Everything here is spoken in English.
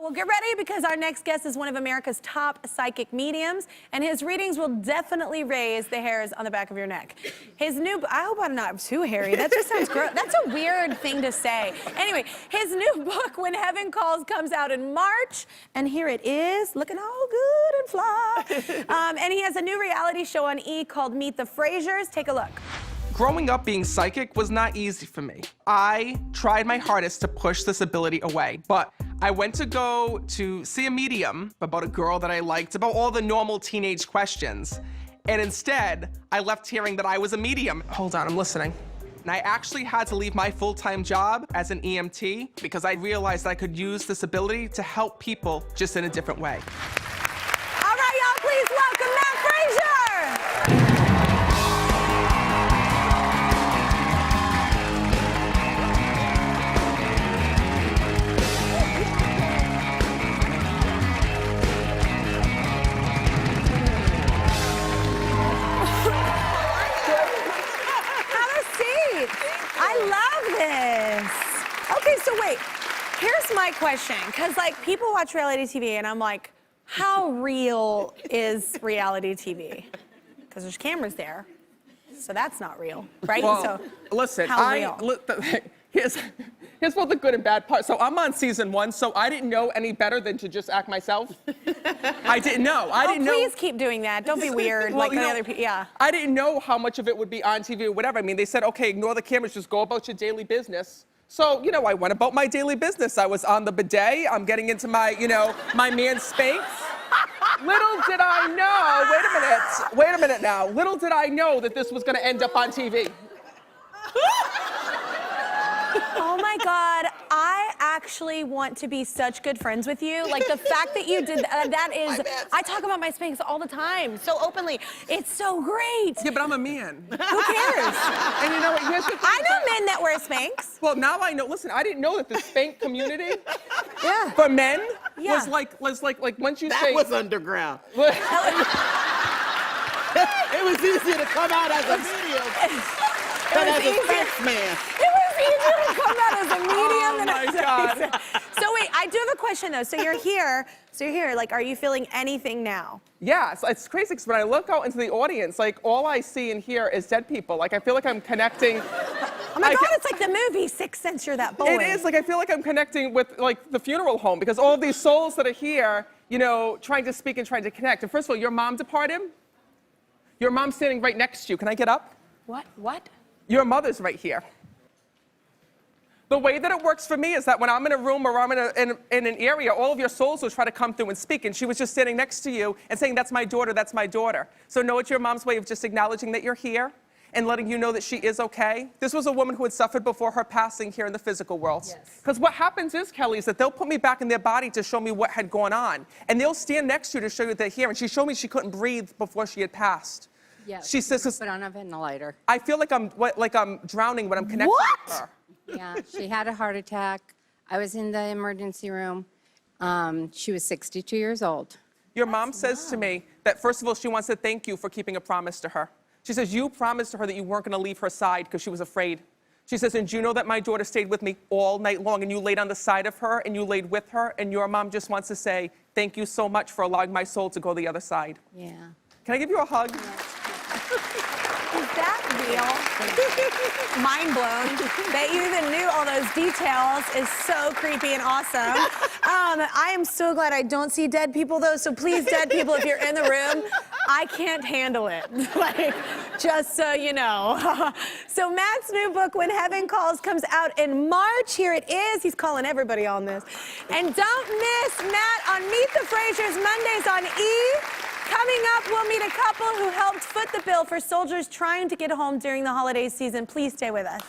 Well, get ready because our next guest is one of America's top psychic mediums, and his readings will definitely raise the hairs on the back of your neck. His new, I hope I'm not too hairy. That just sounds gross. That's a weird thing to say. Anyway, his new book, When Heaven Calls, comes out in March, and here it is, looking all good and fly. And he has a new reality show on E! Called Meet The Frasers. Take a look. Growing up being psychic was not easy for me. I tried my hardest to push this ability away, but I went to go to see a medium about a girl that I liked, about all the normal teenage questions. And instead, I left hearing that I was a medium. Hold on, I'm listening. And I actually had to leave my full-time job as an EMT because I realized I could use this ability to help people just in a different way. All right, y'all, please welcome Matt Fraser. Okay, so wait, here's my question, because like people watch reality TV and I'm like, how real is reality TV? Because there's cameras there, so that's not real, right? Well, so listen, how real? Here's both the good and bad part. So I'm on season 1, so I didn't know any better than to just act myself. I didn't know. I didn't know. Please keep doing that. Don't be weird Well, like the other people. Yeah. I didn't know how much of it would be on TV or whatever. I mean, they said, okay, ignore the cameras, just go about your daily business. So, you know, I went about my daily business. I was on the bidet. I'm getting into my, you know, my man Spanx. Little did I know, wait a minute now. Little did I know that this was gonna end up on TV. Oh my God, I actually want to be such good friends with you. Like the fact that you did that is, I talk about my Spanx all the time, so openly. It's so great. Yeah, but I'm a man. Who cares? And you know what, here's the thing. I know men that wear Spanx. Well, now I know. Listen, I didn't know that the Spanx community for men was like once you say. That was underground. It was easier to come out as a medium than as a Spanx man. It was easier to come out as a medium than my God. So wait, I do have a question though. So you're here, like, are you feeling anything now? Yeah, it's crazy because when I look out into the audience, like all I see and hear is dead people. Like I feel like I'm connecting. Oh my God, it's like the movie Sixth Sense. You're that boy. It is, like I feel like I'm connecting with like the funeral home because all of these souls that are here, you know, trying to speak and trying to connect. And first of all, your mom departed. Your mom's standing right next to you. Can I get up? What? Your mother's right here. The way that it works for me is that when I'm in a room or I'm in an area, all of your souls will try to come through and speak. And she was just standing next to you and saying, that's my daughter, that's my daughter. So know it's your mom's way of just acknowledging that you're here and letting you know that she is okay. This was a woman who had suffered before her passing here in the physical world. Because what happens is, Kelly, is that they'll put me back in their body to show me what had gone on. And they'll stand next to you to show you that they're here. And she showed me she couldn't breathe before she had passed. Yes. She says, put on a ventilator. I feel like I'm drowning when I'm connected with her. Yeah, she had a heart attack. I was in the emergency room. She was 62 years old. Your mom says to me that, first of all, she wants to thank you for keeping a promise to her. She says, you promised to her that you weren't going to leave her side because she was afraid. She says, and you know that my daughter stayed with me all night long, and you laid on the side of her, and you laid with her, and your mom just wants to say, thank you so much for allowing my soul to go the other side. Yeah. Can I give you a hug? Is that real? Mind blown. That you even knew all those details is so creepy and awesome. I am so glad I don't see dead people though, so please, dead people, if you're in the room, I can't handle it. Like, just so you know. So Matt's new book, When Heaven Calls, comes out in March. Here it is. He's calling everybody on this. And don't miss Matt on Meet The Frasers Mondays on E! Coming up, we'll meet a couple who helped foot the bill for soldiers trying to get home during the holiday season. Please stay with us.